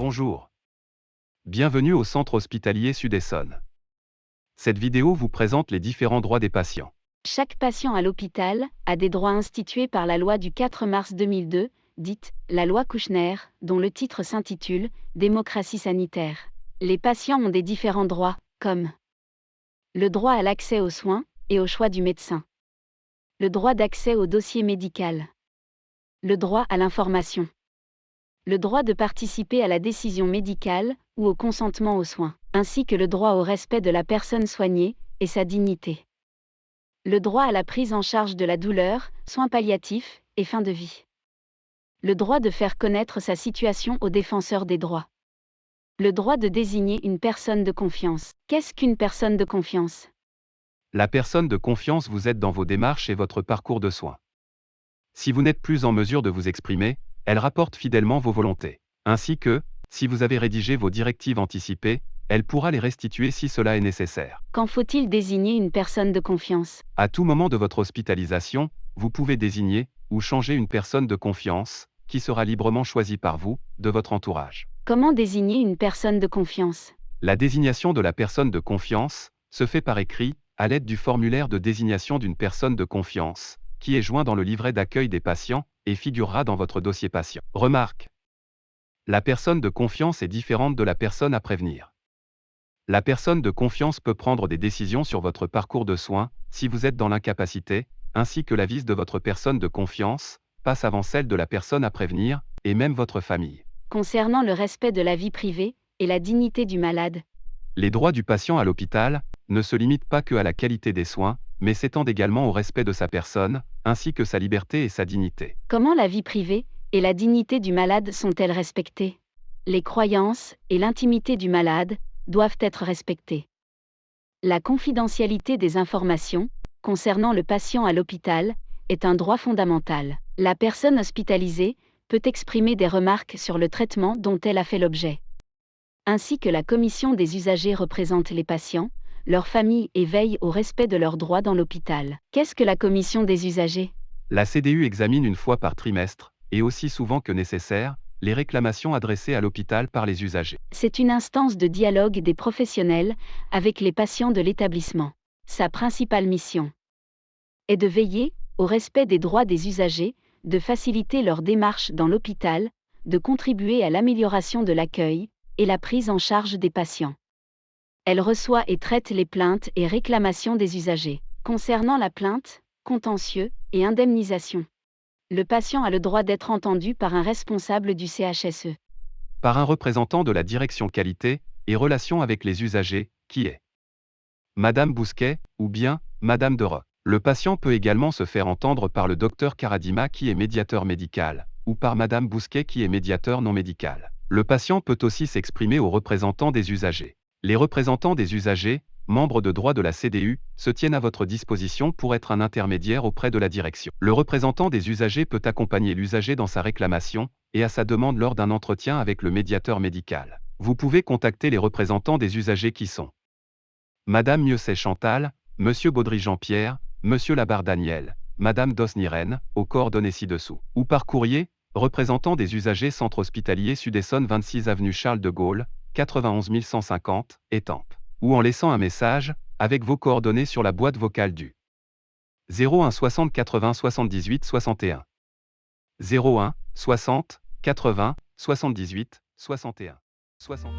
Bonjour. Bienvenue au centre hospitalier Sud-Essonne. Cette vidéo vous présente les différents droits des patients. Chaque patient à l'hôpital a des droits institués par la loi du 4 mars 2002, dite la loi Kouchner, dont le titre s'intitule « Démocratie sanitaire ». Les patients ont des différents droits, comme le droit à l'accès aux soins et au choix du médecin, le droit d'accès au dossier médical, le droit à l'information, le droit de participer à la décision médicale ou au consentement aux soins, ainsi que le droit au respect de la personne soignée et sa dignité. Le droit à la prise en charge de la douleur, soins palliatifs et fin de vie. Le droit de faire connaître sa situation aux défenseurs des droits. Le droit de désigner une personne de confiance. Qu'est-ce qu'une personne de confiance ? La personne de confiance vous aide dans vos démarches et votre parcours de soins. Si vous n'êtes plus en mesure de vous exprimer, elle rapporte fidèlement vos volontés. Ainsi que, si vous avez rédigé vos directives anticipées, elle pourra les restituer si cela est nécessaire. Quand faut-il désigner une personne de confiance ? À tout moment de votre hospitalisation, vous pouvez désigner ou changer une personne de confiance, qui sera librement choisie par vous, de votre entourage. Comment désigner une personne de confiance ? La désignation de la personne de confiance se fait par écrit, à l'aide du formulaire de désignation d'une personne de confiance, qui est joint dans le livret d'accueil des patients et figurera dans votre dossier patient. Remarque. La personne de confiance est différente de la personne à prévenir. La personne de confiance peut prendre des décisions sur votre parcours de soins, si vous êtes dans l'incapacité, ainsi que l'avis de votre personne de confiance, passe avant celle de la personne à prévenir, et même votre famille. Concernant le respect de la vie privée et la dignité du malade. Les droits du patient à l'hôpital ne se limitent pas que à la qualité des soins, mais s'étendent également au respect de sa personne, ainsi que sa liberté et sa dignité. Comment la vie privée et la dignité du malade sont-elles respectées ? Les croyances et l'intimité du malade doivent être respectées. La confidentialité des informations concernant le patient à l'hôpital est un droit fondamental. La personne hospitalisée peut exprimer des remarques sur le traitement dont elle a fait l'objet. Ainsi que la commission des usagers représente les patients, leurs familles et veille au respect de leurs droits dans l'hôpital. Qu'est-ce que la commission des usagers ? La CDU examine une fois par trimestre, et aussi souvent que nécessaire, les réclamations adressées à l'hôpital par les usagers. C'est une instance de dialogue des professionnels avec les patients de l'établissement. Sa principale mission est de veiller au respect des droits des usagers, de faciliter leur démarche dans l'hôpital, de contribuer à l'amélioration de l'accueil et la prise en charge des patients. Elle reçoit et traite les plaintes et réclamations des usagers. Concernant la plainte, contentieux et indemnisation, le patient a le droit d'être entendu par un responsable du CHSE. Par un représentant de la direction qualité et relations avec les usagers, qui est Madame Bousquet, ou bien Madame Derot. Le patient peut également se faire entendre par le docteur Karadima qui est médiateur médical, ou par Madame Bousquet qui est médiateur non médical. Le patient peut aussi s'exprimer aux représentants des usagers. Les représentants des usagers, membres de droit de la CDU, se tiennent à votre disposition pour être un intermédiaire auprès de la direction. Le représentant des usagers peut accompagner l'usager dans sa réclamation et à sa demande lors d'un entretien avec le médiateur médical. Vous pouvez contacter les représentants des usagers qui sont Madame Mieuxet Chantal, Monsieur Baudry Jean-Pierre, Monsieur Labarre Daniel, Madame Dosnirène, aux coordonnées ci-dessous. Ou par courrier, représentant des usagers Centre hospitalier Sud-Essonne 26 avenue Charles de Gaulle, 91 150, Étampes. Ou en laissant un message, avec vos coordonnées sur la boîte vocale du 01 60 80 78 61. 01 60 80 78 61. 60.